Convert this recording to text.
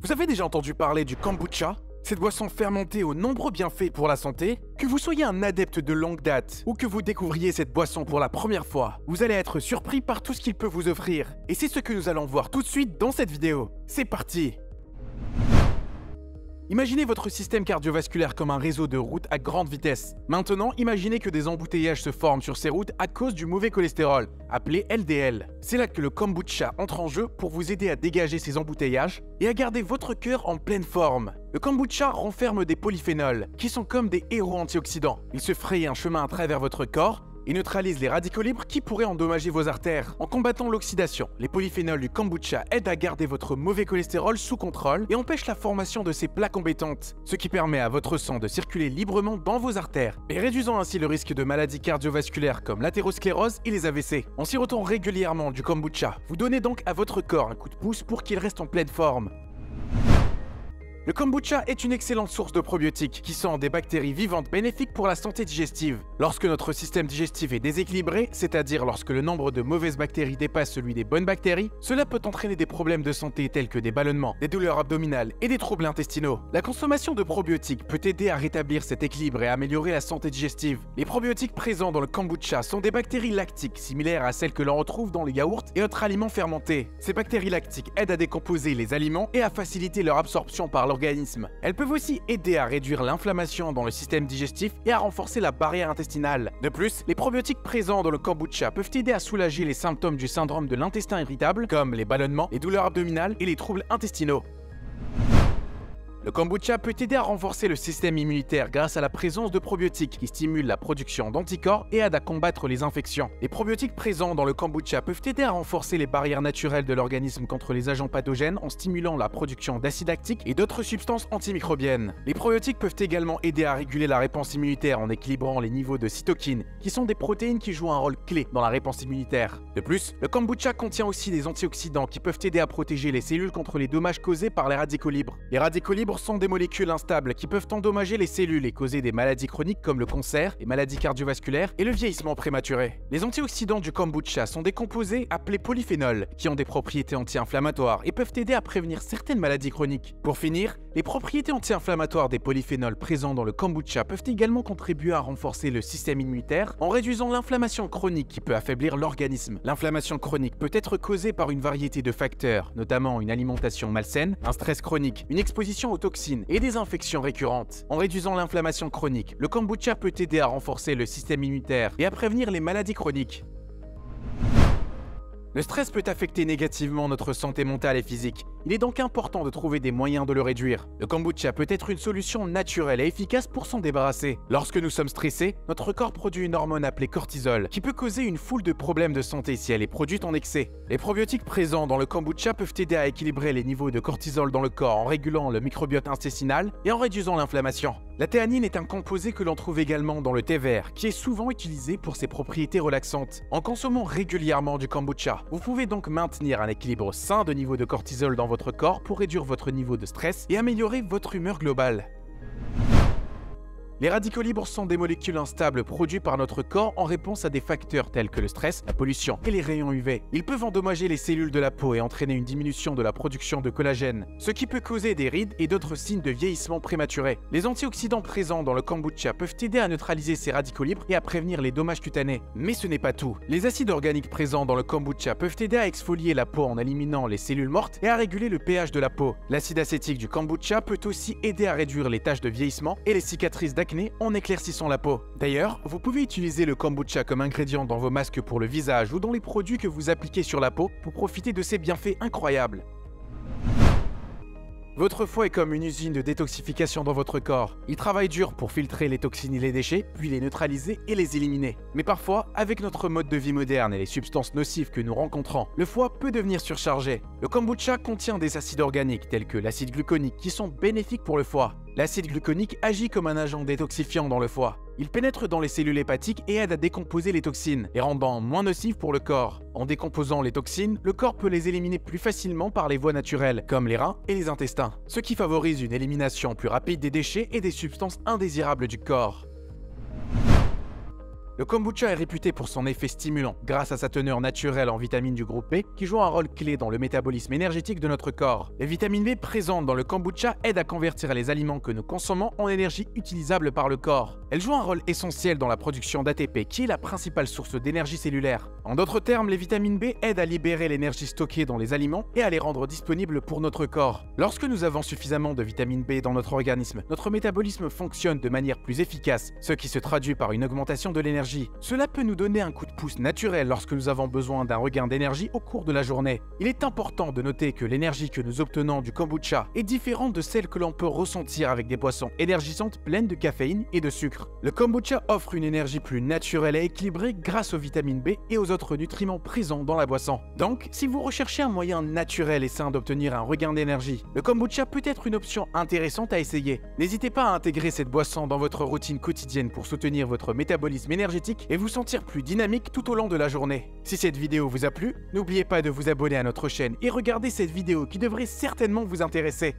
Vous avez déjà entendu parler du kombucha? Cette boisson fermentée aux nombreux bienfaits pour la santé? Que vous soyez un adepte de longue date ou que vous découvriez cette boisson pour la première fois, vous allez être surpris par tout ce qu'il peut vous offrir. Et c'est ce que nous allons voir tout de suite dans cette vidéo. C'est parti! Imaginez votre système cardiovasculaire comme un réseau de routes à grande vitesse. Maintenant, imaginez que des embouteillages se forment sur ces routes à cause du mauvais cholestérol, appelé LDL. C'est là que le kombucha entre en jeu pour vous aider à dégager ces embouteillages et à garder votre cœur en pleine forme. Le kombucha renferme des polyphénols, qui sont comme des héros antioxydants. Ils se frayent un chemin à travers votre corps et neutralisent les radicaux libres qui pourraient endommager vos artères. En combattant l'oxydation, les polyphénols du kombucha aident à garder votre mauvais cholestérol sous contrôle et empêchent la formation de ces plaques embêtantes, ce qui permet à votre sang de circuler librement dans vos artères, et réduisant ainsi le risque de maladies cardiovasculaires comme l'athérosclérose et les AVC. En sirotant régulièrement du kombucha, vous donnez donc à votre corps un coup de pouce pour qu'il reste en pleine forme. Le kombucha est une excellente source de probiotiques qui sont des bactéries vivantes bénéfiques pour la santé digestive. Lorsque notre système digestif est déséquilibré, c'est-à-dire lorsque le nombre de mauvaises bactéries dépasse celui des bonnes bactéries, cela peut entraîner des problèmes de santé tels que des ballonnements, des douleurs abdominales et des troubles intestinaux. La consommation de probiotiques peut aider à rétablir cet équilibre et à améliorer la santé digestive. Les probiotiques présents dans le kombucha sont des bactéries lactiques similaires à celles que l'on retrouve dans les yaourts et autres aliments fermentés. Ces bactéries lactiques aident à décomposer les aliments et à faciliter leur absorption par l'organisme. Elles peuvent aussi aider à réduire l'inflammation dans le système digestif et à renforcer la barrière intestinale. De plus, les probiotiques présents dans le kombucha peuvent aider à soulager les symptômes du syndrome de l'intestin irritable, comme les ballonnements, les douleurs abdominales et les troubles intestinaux. Le kombucha peut aider à renforcer le système immunitaire grâce à la présence de probiotiques qui stimulent la production d'anticorps et aident à combattre les infections. Les probiotiques présents dans le kombucha peuvent aider à renforcer les barrières naturelles de l'organisme contre les agents pathogènes en stimulant la production d'acide lactique et d'autres substances antimicrobiennes. Les probiotiques peuvent également aider à réguler la réponse immunitaire en équilibrant les niveaux de cytokines, qui sont des protéines qui jouent un rôle clé dans la réponse immunitaire. De plus, le kombucha contient aussi des antioxydants qui peuvent aider à protéger les cellules contre les dommages causés par les radicaux libres. Les radicaux libres sont des molécules instables qui peuvent endommager les cellules et causer des maladies chroniques comme le cancer, les maladies cardiovasculaires et le vieillissement prématuré. Les antioxydants du kombucha sont des composés appelés polyphénols qui ont des propriétés anti-inflammatoires et peuvent aider à prévenir certaines maladies chroniques. Pour finir, les propriétés anti-inflammatoires des polyphénols présents dans le kombucha peuvent également contribuer à renforcer le système immunitaire en réduisant l'inflammation chronique qui peut affaiblir l'organisme. L'inflammation chronique peut être causée par une variété de facteurs, notamment une alimentation malsaine, un stress chronique, une exposition aux toxines et des infections récurrentes. En réduisant l'inflammation chronique, le kombucha peut aider à renforcer le système immunitaire et à prévenir les maladies chroniques. Le stress peut affecter négativement notre santé mentale et physique. Il est donc important de trouver des moyens de le réduire. Le kombucha peut être une solution naturelle et efficace pour s'en débarrasser. Lorsque nous sommes stressés, notre corps produit une hormone appelée cortisol, qui peut causer une foule de problèmes de santé si elle est produite en excès. Les probiotiques présents dans le kombucha peuvent aider à équilibrer les niveaux de cortisol dans le corps en régulant le microbiote intestinal et en réduisant l'inflammation. La théanine est un composé que l'on trouve également dans le thé vert, qui est souvent utilisé pour ses propriétés relaxantes. En consommant régulièrement du kombucha, vous pouvez donc maintenir un équilibre sain de niveau de cortisol dans votre corps pour réduire votre niveau de stress et améliorer votre humeur globale. Les radicaux libres sont des molécules instables produites par notre corps en réponse à des facteurs tels que le stress, la pollution et les rayons UV. Ils peuvent endommager les cellules de la peau et entraîner une diminution de la production de collagène, ce qui peut causer des rides et d'autres signes de vieillissement prématuré. Les antioxydants présents dans le kombucha peuvent aider à neutraliser ces radicaux libres et à prévenir les dommages cutanés. Mais ce n'est pas tout. Les acides organiques présents dans le kombucha peuvent aider à exfolier la peau en éliminant les cellules mortes et à réguler le pH de la peau. L'acide acétique du kombucha peut aussi aider à réduire les taches de vieillissement et les cicatrices d'acné en éclaircissant la peau. D'ailleurs, vous pouvez utiliser le kombucha comme ingrédient dans vos masques pour le visage ou dans les produits que vous appliquez sur la peau pour profiter de ses bienfaits incroyables. Votre foie est comme une usine de détoxification dans votre corps. Il travaille dur pour filtrer les toxines et les déchets, puis les neutraliser et les éliminer. Mais parfois, avec notre mode de vie moderne et les substances nocives que nous rencontrons, le foie peut devenir surchargé. Le kombucha contient des acides organiques tels que l'acide gluconique qui sont bénéfiques pour le foie. L'acide gluconique agit comme un agent détoxifiant dans le foie. Il pénètre dans les cellules hépatiques et aide à décomposer les toxines, les rendant moins nocives pour le corps. En décomposant les toxines, le corps peut les éliminer plus facilement par les voies naturelles, comme les reins et les intestins, ce qui favorise une élimination plus rapide des déchets et des substances indésirables du corps. Le kombucha est réputé pour son effet stimulant, grâce à sa teneur naturelle en vitamines du groupe B, qui joue un rôle clé dans le métabolisme énergétique de notre corps. Les vitamines B présentes dans le kombucha aident à convertir les aliments que nous consommons en énergie utilisable par le corps. Elles jouent un rôle essentiel dans la production d'ATP, qui est la principale source d'énergie cellulaire. En d'autres termes, les vitamines B aident à libérer l'énergie stockée dans les aliments et à les rendre disponibles pour notre corps. Lorsque nous avons suffisamment de vitamine B dans notre organisme, notre métabolisme fonctionne de manière plus efficace, ce qui se traduit par une augmentation de l'énergie. Cela peut nous donner un coup de pouce naturel lorsque nous avons besoin d'un regain d'énergie au cours de la journée. Il est important de noter que l'énergie que nous obtenons du kombucha est différente de celle que l'on peut ressentir avec des boissons énergisantes pleines de caféine et de sucre. Le kombucha offre une énergie plus naturelle et équilibrée grâce aux vitamines B et aux autres nutriments présents dans la boisson. Donc, si vous recherchez un moyen naturel et sain d'obtenir un regain d'énergie, le kombucha peut être une option intéressante à essayer. N'hésitez pas à intégrer cette boisson dans votre routine quotidienne pour soutenir votre métabolisme énergétique et vous sentir plus dynamique tout au long de la journée. Si cette vidéo vous a plu, n'oubliez pas de vous abonner à notre chaîne et regardez cette vidéo qui devrait certainement vous intéresser.